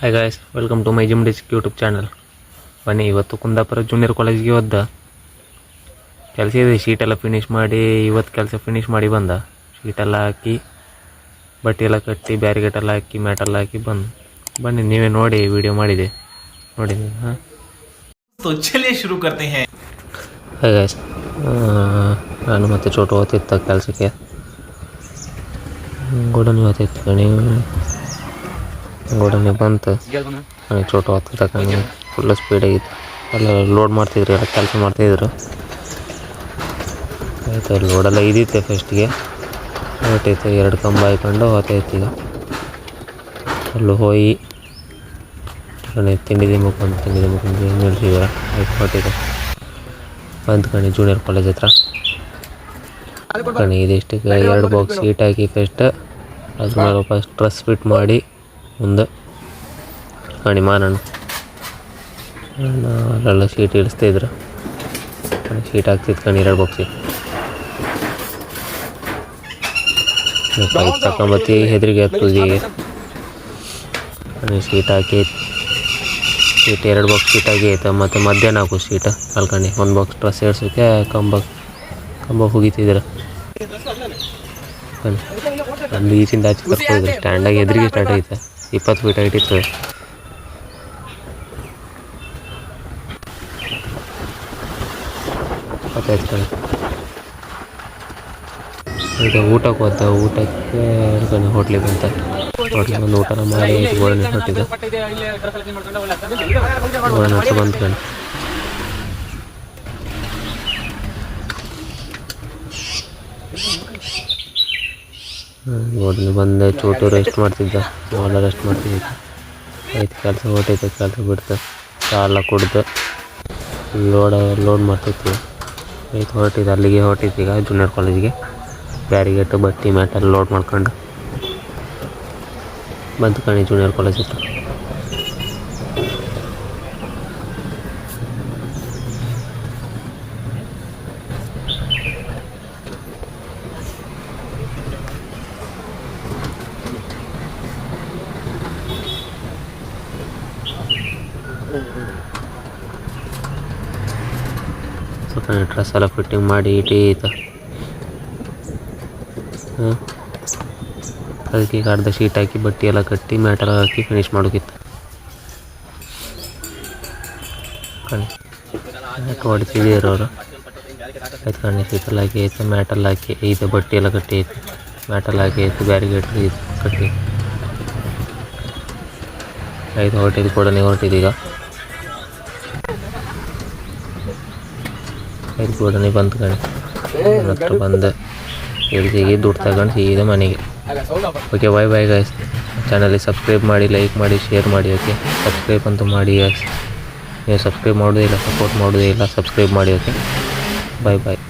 Hi guys, welcome to my gym disc YouTube channel. ಬನ್ನಿ, ಇವತ್ತು Kundapura junior ಕಾಲೇಜ್ಗೆ ಹೋದ. ಕೆಲಸ ಇದೆ, ಶೀಟೆಲ್ಲ ಫಿನಿಷ್ ಮಾಡಿ ಇವತ್ತು ಕೆಲಸ ಫಿನಿಷ್ ಮಾಡಿ ಬಂದ. ಶೀಟೆಲ್ಲ ಹಾಕಿ ಬಟ್ಟೆ ಎಲ್ಲ ಕಟ್ಟಿ ಬ್ಯಾರಿಗೇಟೆಲ್ಲ ಹಾಕಿ ಮ್ಯಾಟೆಲ್ಲ ಹಾಕಿ ಬನ್ನಿ ನೀವೇ ನೋಡಿ, ವಿಡಿಯೋ ಮಾಡಿದೆ ನೋಡಿ. ಹಾಂ, ಚಲಿಯೇ ಶುರು करते हैं. ಹಾಯ್ ಗಾಯ್ಸ್, ನಾನು ಮತ್ತೆ ಚೋಟು ಹೋಗ್ತಿತ್ತ ಕೆಲಸಕ್ಕೆ. ಗೋಡನಿ ಹೋಗ್ತಿತ್ತು ಕಣಿ, ಗೋಡನಿ ಬಂತು. ಚೋಟು ಹೊತ್ತಿದ್ದ ಕಣಿ, ಫುಲ್ಲು ಸ್ಪೀಡಾಗಿತ್ತು. ಎಲ್ಲ ಲೋಡ್ ಮಾಡ್ತಿದ್ರು, ಎಲ್ಲ ಕೆಲಸ ಮಾಡ್ತಾಯಿದ್ರು. ಆಯಿತು, ಲೋಡೆಲ್ಲ ಇದಿತ್ತು. ಫಸ್ಟಿಗೆ ಹೊಟ್ಟೈತೆ, 2 ಕಂಬ ಹಾಕೊಂಡು ಹೋಗ್ತಾಯಿತ್ತು. ಈಗ ಅಲ್ಲೂ ಹೋಗಿ ತಿಂಡಿ ಮುಖಂಡು ನಿಲ್ಸಿದ್ರ. ಆಯ್ತು, ಹೊಟ್ಟಿದೆ ಬಂದು ಕಣಿ ಜೂನಿಯರ್ ಕಾಲೇಜ್ ಹತ್ರ ಕಣಿ. ಇದಿಷ್ಟಕ್ಕೆ 2 ಬಾಕ್ಸ್ ಶೀಟ್ ಹಾಕಿ ಫಸ್ಟ್ ಅದ್ರ ಮೇಲೆ ಫಸ್ಟ್ ಡ್ರೆಸ್ ಫಿಟ್ ಮಾಡಿ ಮುಂದೆ ಕಣಿ ಮಾನಣ್ಣ ಅಲ್ಲೆಲ್ಲ ಶೀಟ್ ಇಳಿಸ್ತಾಯಿದ್ರು. ಶೀಟ್ ಹಾಕ್ತಿತ್ತು ಕಣಿ 2 ಬಾಕ್ಸಿಗೆ. ಪೈಪ್ ತಗೊಂಬತ್ತಿ ಹೆದ್ರಿಗೆ ಹತ್ತುದಿಗೆ ಶೀಟ್ ಹಾಕಿ ಶೀಟ್ 2 ಬಾಕ್ಸ್ ಶೀಟ್ ಆಗಿ ಆಯ್ತು. ಮತ್ತು ಮಧ್ಯಾಹ್ನ ಹಾಕು ಶೀಟ್ ಕಲ್ಕಂಡು 1 ಬಾಕ್ಸ್ ಡ್ರೆಸ್ ಏರ್ಸೋಕ್ಕೆ ಕಂಬ ಹೋಗಿತಿದ್ರು. ಅಲ್ಲಿ ಈಚಿಂದ ಆಚೆ ಕರ್ಕೋದ್ರು. ಸ್ಟ್ಯಾಂಡಾಗಿ ಎದುರಿಗೆ ಸ್ಟಾರ್ಟ್ ಐತೆ, 20 ಫೀಟ್ ಹೈಟ್ ಇತ್ತು. ಗೊತ್ತಾಯ್ತು ಕಣಿ. ಈಗ ಊಟಕ್ಕೆ ಹೋದ. ಊಟಕ್ಕೆ ಕಣಿ ಹೋಟ್ಲಿಗೆ ಬಂತ. ಹೋಟ್ಲಿಗೆ ಒಂದು ಊಟ ಮಾಡಿ ಗೋಡನೆ ಹೊಟ್ಟಿದ್ದ. ಗೋಡನೆ ಹೊಟ್ಟು ಬಂತು ಕಣಿ. ಗೋಡನೆ ಬಂದು ಚೋಟು ರೆಸ್ಟ್ ಮಾಡ್ತಿದ್ದ, ನಾವೆಲ್ಲ ರೆಸ್ಟ್ ಮಾಡ್ತಿದ್ದ. ಆಯ್ತು, ಕೆಲಸ ಹೊಟ್ಟೈತೆ, ಕೆಲಸ ಬಿಡ್ತು. ಸಾಲ ಕುಡ್ದು ಲೋಡ್ ಮಾಡ್ತೈತಿ. ಆಯ್ತು, ಹೊರಟಿದ್ದು ಅಲ್ಲಿಗೆ ಹೊರಟಿತ್ತು. ಈಗ ಜೂನಿಯರ್ ಕಾಲೇಜಿಗೆ ಬ್ಯಾರಿಗೇಟು ಬಟ್ಟೆ ಮ್ಯಾಟೆಲ್ಲ ಲೋಡ್ ಮಾಡ್ಕೊಂಡು ಬಂತು ಕಣಿ ಜೂನಿಯರ್ ಕಾಲೇಜ್ ಹತ್ರ. ಡ್ರೆಸ್ ಎಲ್ಲ ಫಿಟ್ಟಿಂಗ್ ಮಾಡಿ ಇಟ್ಟೀತ. ಅದಕ್ಕೆ ಈಗ ಅರ್ಧ ಶೀಟ್ ಹಾಕಿ ಬಟ್ಟೆ ಎಲ್ಲ ಕಟ್ಟಿ ಮ್ಯಾಟೆಲ್ಲ ಹಾಕಿ ಫಿನಿಷ್ ಮಾಡೋಕಿತ್ತು ಕಣಿ. ಮ್ಯಾಟ್ ಹೊಡಿತಿದ್ದೀರ ಅವರು. ಆಯ್ತು ಕಣಿ, ಶೀಟೆಲ್ಲ ಹಾಕಿ ಐತೆ, ಮ್ಯಾಟೆಲ್ಲ ಹಾಕಿ ಐತೆ, ಬಟ್ಟೆ ಎಲ್ಲ ಕಟ್ಟಿ ಐತೆ, ಮ್ಯಾಟೆಲ್ಲ ಹಾಕಿ ಐತೆ, ಬ್ಯಾರಿಗೇಟ್ ಐತೆ ಕಟ್ಟಿ. ಆಯ್ತು, ಹೊರಟಿದ್ದು ಕೂಡ ಹೊರಟಿದ್ದೀಗ. ಆಯ್ತು, ಗೋಡನೆ ಬಂತು ಕಣಿ. ನನ್ನ ಹತ್ರ ಬಂದು ಎಲ್ಜಿಗೆ ದುಡ್ಡು ತಗೊಂಡು ಸೀದಾ ಮನೆಗೆ. Okay, bye guys. ಚಾನಲಿಗೆ ಸಬ್ಸ್ಕ್ರೈಬ್ ಮಾಡಿ, ಲೈಕ್ ಮಾಡಿ, ಶೇರ್ ಮಾಡಿ. ಓಕೆ, ಸಬ್ಸ್ಕ್ರೈಬ್ ಅಂತೂ ಮಾಡಿ ಗಾಯ್ಸ್. ನೀವು ಸಬ್ಸ್ಕ್ರೈಬ್ ಮಾಡೋದೇ ಇಲ್ಲ, ಸಪೋರ್ಟ್ ಮಾಡೋದೇ ಇಲ್ಲ, ಸಬ್ಸ್ಕ್ರೈಬ್ ಮಾಡಿ. ಓಕೆ, ಬಾಯ್.